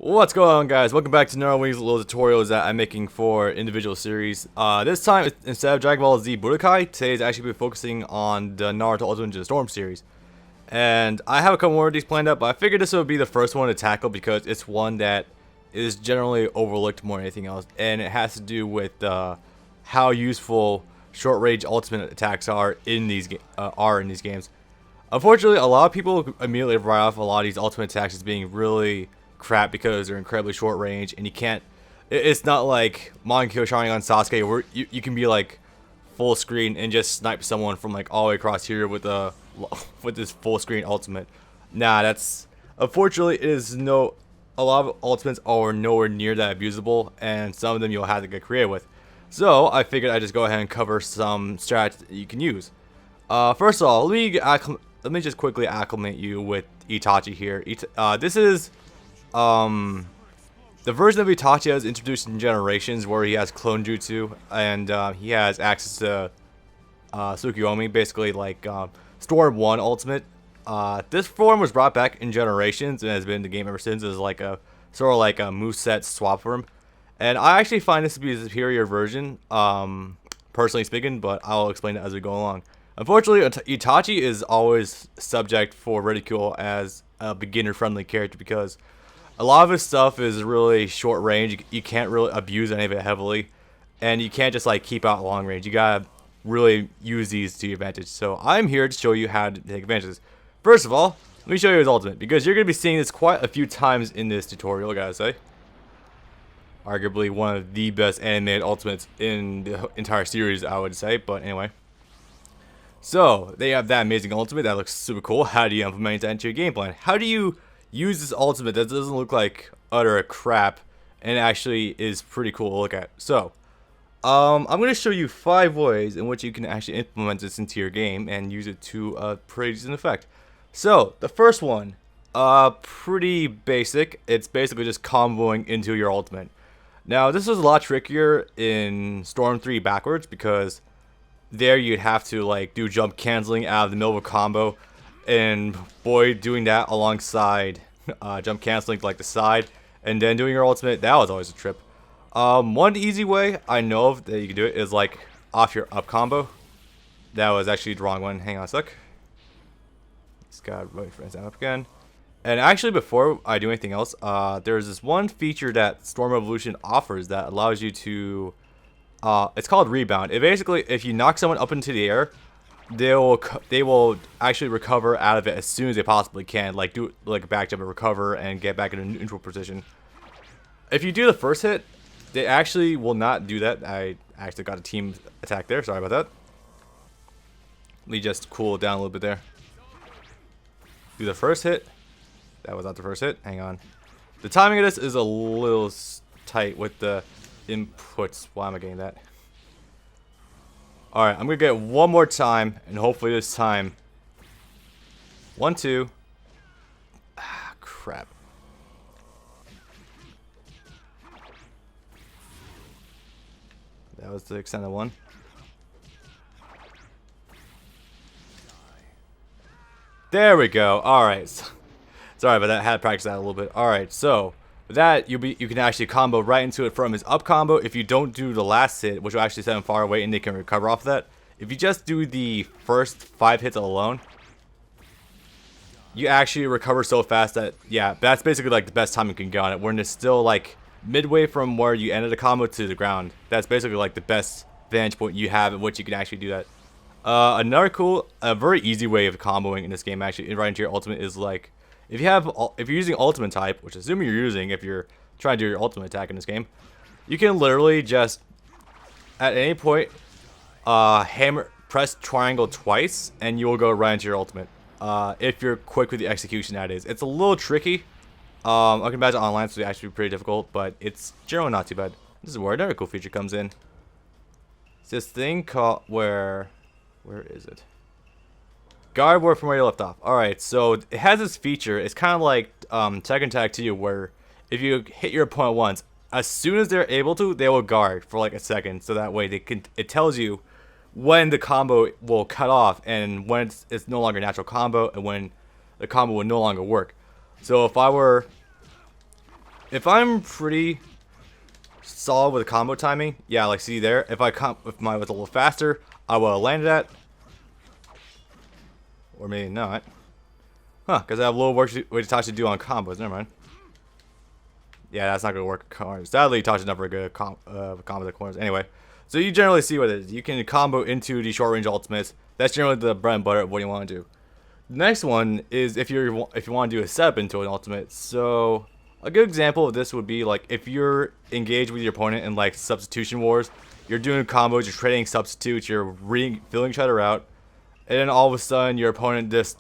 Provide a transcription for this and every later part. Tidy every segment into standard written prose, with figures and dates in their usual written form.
What's going on, guys? Welcome back to Naruto's little tutorials that I'm making for individual series. This time, instead of Dragon Ball Z Budokai, today's actually be focusing on the Naruto Ultimate Ninja Storm series. And I have a couple more of these planned up, but I figured this would be the first one to tackle because it's one that is generally overlooked more than anything else. And it has to do with how useful short-range ultimate attacks are in these games. Unfortunately, a lot of people immediately write off a lot of these ultimate attacks as being really crap because they're incredibly short range, and you can't. It's not like Monkyo Sharingan Sasuke where you can be like full screen and just snipe someone from like all the way across here with this full screen ultimate. Nah, that's unfortunately it is no. A lot of ultimates are nowhere near that abusable, and some of them you'll have to get creative with. So I figured I'd just go ahead and cover some strats that you can use. First of all, let me just quickly acclimate you with Itachi here. This is the version of Itachi is introduced in Generations, where he has clone jutsu and he has access to Tsukuyomi, basically like Storm 1 ultimate. This form was brought back in Generations and has been in the game ever since. It's like a sort of like a moveset swap for him, and I actually find this to be a superior version, personally speaking, but I'll explain it as we go along. Unfortunately, Itachi is always subject for ridicule as a beginner-friendly character because a lot of his stuff is really short range. You can't really abuse any of it heavily, and you can't just like keep out long range. You gotta really use these to your advantage. So I'm here to show you how to take advantages. First of all, let me show you his ultimate, because you're gonna be seeing this quite a few times in this tutorial, I gotta say. Arguably one of the best animated ultimates in the entire series, I would say, but anyway. So they have that amazing ultimate that looks super cool. How do you implement that into your game plan? How do you use this ultimate that doesn't look like utter crap and actually is pretty cool to look at? So I'm going to show you 5 ways in which you can actually implement this into your game and use it to a pretty decent effect. So the first one, pretty basic. It's basically just comboing into your ultimate. Now this is a lot trickier in Storm 3 backwards, because there you'd have to like do jump canceling out of the middle of a combo, and boy, doing that alongside jump canceling to like the side and then doing your ultimate, that was always a trip. One easy way I know of that you can do it is like off your up combo. That was actually the wrong one. Hang on a sec. Just gotta wait for it to up again. And actually, before I do anything else, there's this one feature that Storm Evolution offers that allows you to it's called rebound. It basically, if you knock someone up into the air, they will actually recover out of it as soon as they possibly can. Like do like a back jump and recover and get back in a neutral position. If you do the first hit, they actually will not do that. I actually got a team attack there. Sorry about that. Let me just cool it down a little bit there. Do the first hit. That was not the first hit. Hang on. The timing of this is a little tight with the inputs. Why am I getting that? Alright, I'm gonna get one more time, and hopefully this time 1, 2. Ah, crap. That was the extended one. There we go. Alright. Sorry about that. I had to practice that a little bit. Alright, so with that, you can actually combo right into it from his up combo. If you don't do the last hit, which will actually set him far away and they can recover off that. If you just do the first 5 hits alone, you actually recover so fast that, yeah, that's basically like the best time you can get on it. When it's still like midway from where you ended the combo to the ground. That's basically like the best vantage point you have in which you can actually do that. Another cool, a very easy way of comboing in this game actually, right into your ultimate, is like, if you're using ultimate type, which I assume you're using if you're trying to do your ultimate attack in this game, you can literally just at any point press triangle twice and you will go right into your ultimate. If you're quick with the execution, that is. It's a little tricky. I can imagine online it's actually pretty difficult, but it's generally not too bad. This is where another cool feature comes in. It's this thing called where is it? Guard war from where you left off. Alright, so it has this feature. It's kind of like Tekken Tag 2, where if you hit your opponent once, as soon as they're able to, they will guard for like a second. So that way it tells you when the combo will cut off and when it's no longer a natural combo and when the combo will no longer work. So if I were if I'm pretty solid with combo timing, yeah, like see there, if my was a little faster, I would have landed that, or maybe not. Huh? Because I have a little work to to do on combos. Never mind. Yeah, that's not gonna work. Sadly, Itachi's not very good at combos at corners. Anyway, so you generally see what it is. You can combo into the short range ultimates. That's generally the bread and butter of what you want to do. The next one is if you want to do a setup into an ultimate. So a good example of this would be like if you're engaged with your opponent in like substitution wars, you're doing combos, you're trading substitutes, you're filling each other out, and then all of a sudden your opponent just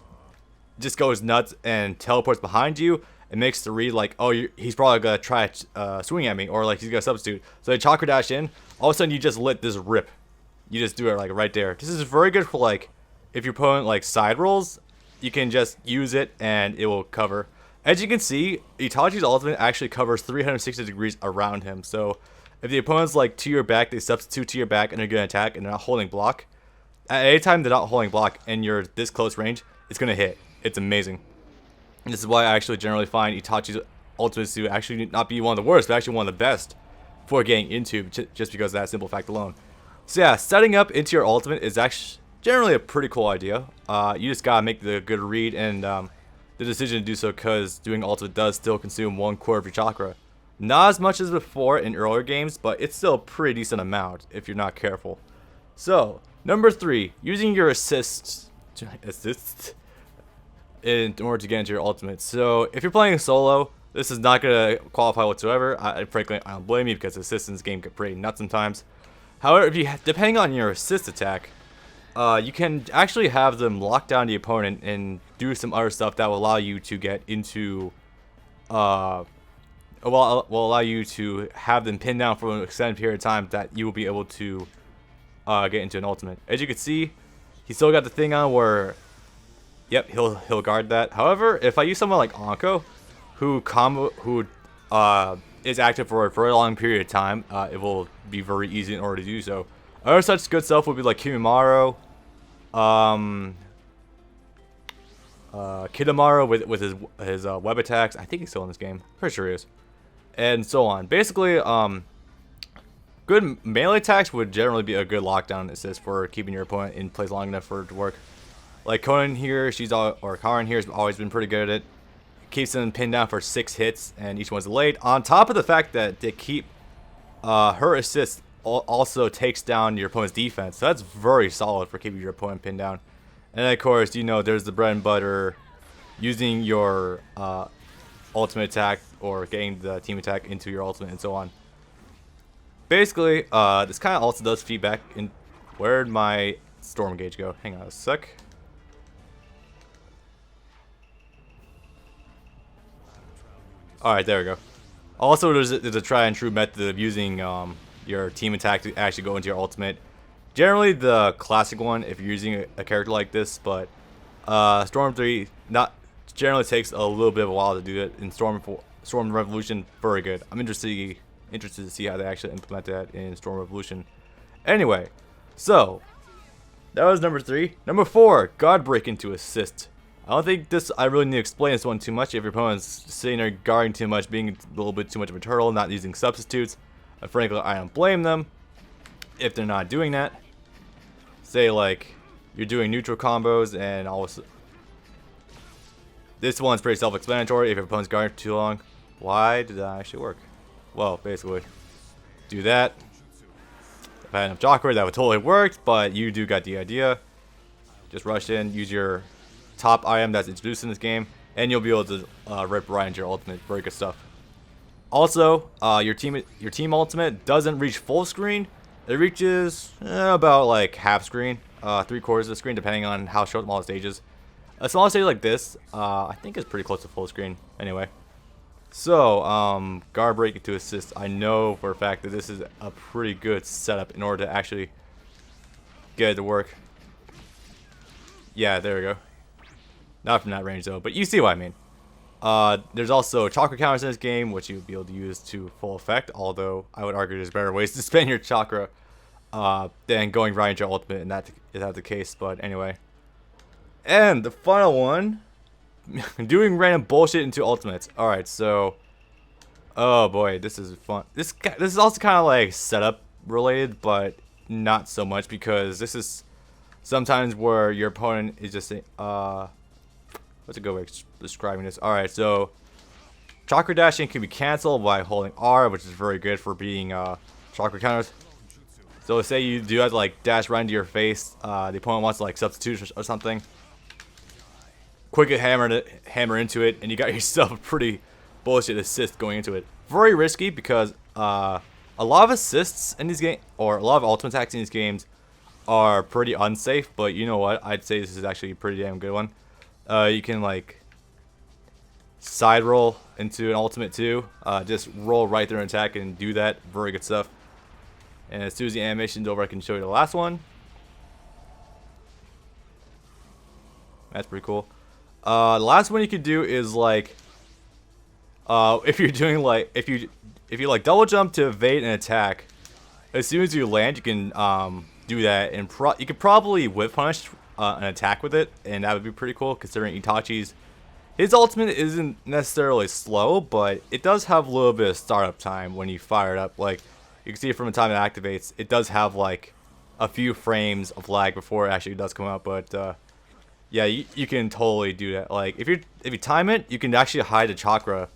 goes nuts and teleports behind you and makes the read like, oh, he's probably gonna try swing at me, or like he's gonna substitute. So they chakra dash in. All of a sudden you just let this rip. You just do it like right there. This is very good for like if your opponent like side rolls, you can just use it and it will cover. As you can see, Itachi's ultimate actually covers 360 degrees around him. So if the opponent's like to your back, they substitute to your back and they're gonna attack and they're not holding block. At any time they're not holding block and you're this close range, it's gonna hit. It's amazing. And this is why I actually generally find Itachi's ultimates to actually not be one of the worst, but actually one of the best for getting into, just because of that simple fact alone. So yeah, setting up into your ultimate is actually generally a pretty cool idea. You just gotta make the good read and the decision to do so, because doing ultimate does still consume 1/4 of your chakra. Not as much as before in earlier games, but it's still a pretty decent amount if you're not careful. So number 3, using your assist in order to get into your ultimate. So if you're playing solo, this is not gonna qualify whatsoever. Frankly, I don't blame you, because assists in this game get pretty nuts sometimes. However, if you depending on your assist attack, you can actually have them lock down the opponent and do some other stuff that will allow you to get into, will allow you to have them pinned down for an extended period of time that you will be able to get into an ultimate. As you can see, he still got the thing on where, yep, he'll guard that. However, if I use someone like Anko, who is active for a very long period of time, it will be very easy in order to do so. Other such good stuff would be like Kimimaro, Kidamaru with his web attacks. I think he's still in this game. Pretty sure he is. And so on. Basically, good melee attacks would generally be a good lockdown assist for keeping your opponent in place long enough for it to work. Like Conan here, Karin here has always been pretty good at it. Keeps them pinned down for 6 hits, and each one's delayed. On top of the fact that they keep her assist also takes down your opponent's defense. So that's very solid for keeping your opponent pinned down. And then of course, you know, there's the bread and butter, using your ultimate attack or getting the team attack into your ultimate and so on. Basically, this kind of also does feedback in. Where'd my storm gauge go? Hang on a sec. Alright, there we go. Also, there's a tried and true method of using your team attack to actually go into your ultimate. Generally, the classic one if you're using a character like this, but Storm 3 generally takes a little bit of a while to do it. In Storm Revolution, very good. I'm interested to see how they actually implement that in Storm Revolution. Anyway, so that was number 3. Number 4, God Break into assist. I don't think I really need to explain this one too much. If your opponent's sitting there guarding too much, being a little bit too much of a turtle, not using substitutes, frankly, I don't blame them if they're not doing that. Say like you're doing neutral combos and also this one's pretty self-explanatory. If your opponent's guarding for too long, why did that actually work? Well, basically, do that. If I had enough chakra, that would totally work, but you do got the idea. Just rush in, use your top item that's introduced in this game, and you'll be able to rip right into your ultimate. Very good stuff. Also, your team ultimate doesn't reach full screen. It reaches about like half screen, 3/4 of the screen, depending on how short small the stage is. A small stage like this, I think is pretty close to full screen. Anyway, so guard break into assist. I know for a fact that this is a pretty good setup in order to actually get it to work. Yeah, there we go. Not from that range though, but you see what I mean. There's also chakra counters in this game, which you'll be able to use to full effect, although I would argue there's better ways to spend your chakra than going right into your ultimate, and that is not the case, but anyway. And the final one, doing random bullshit into ultimates. Alright, so Oh boy, this is fun. This is also kind of like setup related, but not so much because this is sometimes where your opponent is just what's a good way of describing this? All right, so chakra dashing can be canceled by holding R, which is very good for beating chakra counters. So say you do have to like dash right into your face, the opponent wants to like substitute or something. Quick hammer into it, and you got yourself a pretty bullshit assist going into it. Very risky because a lot of assists in these games, or a lot of ultimate attacks in these games, are pretty unsafe. But you know what? I'd say this is actually a pretty damn good one. You can like side roll into an ultimate too. Just roll right through an attack and do that. Very good stuff. And as soon as the animation's over, I can show you the last one. That's pretty cool. The last one you could do is like, if you're doing like, if you like double jump to evade an attack, as soon as you land, you can do that, and you could probably whip punish an attack with it, and that would be pretty cool considering Itachi's. His ultimate isn't necessarily slow, but it does have a little bit of startup time when you fire it up. Like you can see from the time it activates, it does have like a few frames of lag before it actually does come out, but yeah, you can totally do that. Like if you time it, you can actually hide the chakra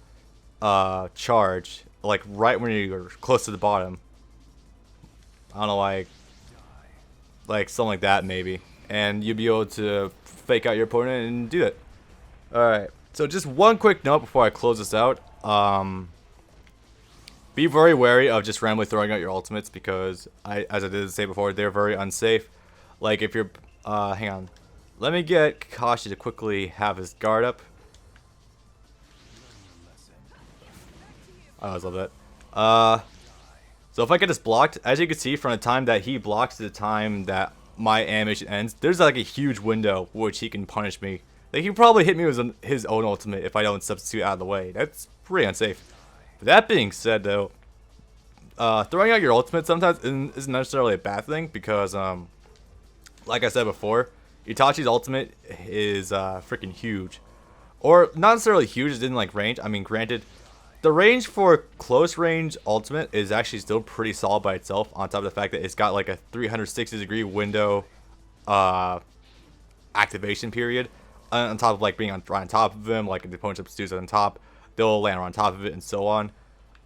charge like right when you're close to the bottom. I don't know, like something like that maybe, and you'll be able to fake out your opponent and do it. All right. So just one quick note before I close this out. Be very wary of just randomly throwing out your ultimates because as I did say before, they're very unsafe. Like if you're hang on. Let me get Kakashi to quickly have his guard up. I always love that. So if I get this blocked, as you can see from the time that he blocks to the time that my animation ends, there's like a huge window which he can punish me. Like he can probably hit me with his own ultimate if I don't substitute out of the way. That's pretty unsafe. But that being said though, throwing out your ultimate sometimes isn't necessarily a bad thing because like I said before, Itachi's ultimate is freaking huge. Or not necessarily huge, it's in like range. I mean, granted, the range for close range ultimate is actually still pretty solid by itself, on top of the fact that it's got like a 360-degree window activation period. On top of like being right on top of him, like if the opponent substitutes on top, they'll land on top of it and so on.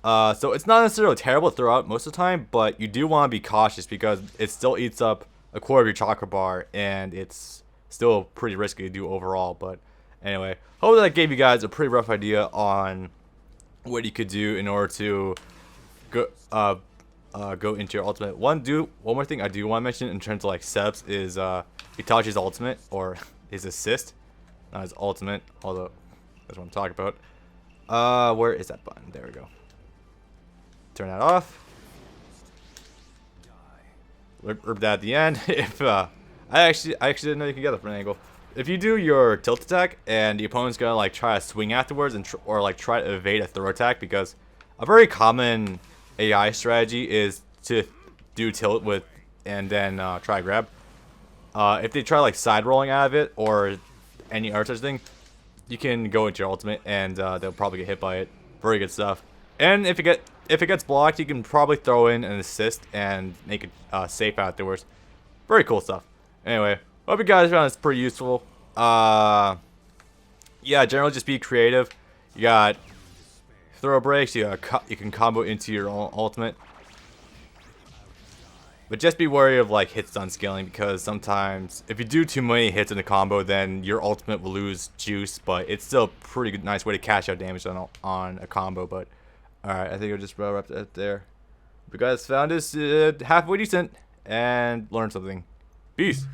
So it's not necessarily terrible to throw out most of the time, but you do want to be cautious because it still eats up a quarter of your chakra bar, and it's still pretty risky to do overall. But anyway, hope that gave you guys a pretty rough idea on what you could do in order to go into your ultimate. One more thing I do want to mention in terms of like setups is Itachi's ultimate, or his assist, not his ultimate, although that's what I'm talking about. Where is that button? There we go. Turn that off. Rip that at the end. If I actually didn't know you could get that from an angle. If you do your tilt attack and the opponent's gonna like try to swing afterwards and or like try to evade a throw attack, because a very common AI strategy is to do tilt with and then try grab. If they try like side rolling out of it or any other such thing, you can go into your ultimate and they'll probably get hit by it. Very good stuff. And if it gets blocked, you can probably throw in an assist and make it safe afterwards. Very cool stuff. Anyway, hope you guys found this pretty useful. Yeah, generally just be creative. You got throw breaks. You can combo into your own ultimate. But just be wary of like hit stun scaling, because sometimes if you do too many hits in a combo, then your ultimate will lose juice. But it's still a pretty good, nice way to cash out damage on a combo. But alright, I think I'll just wrap it there. If you guys found this halfway decent and learned something, peace.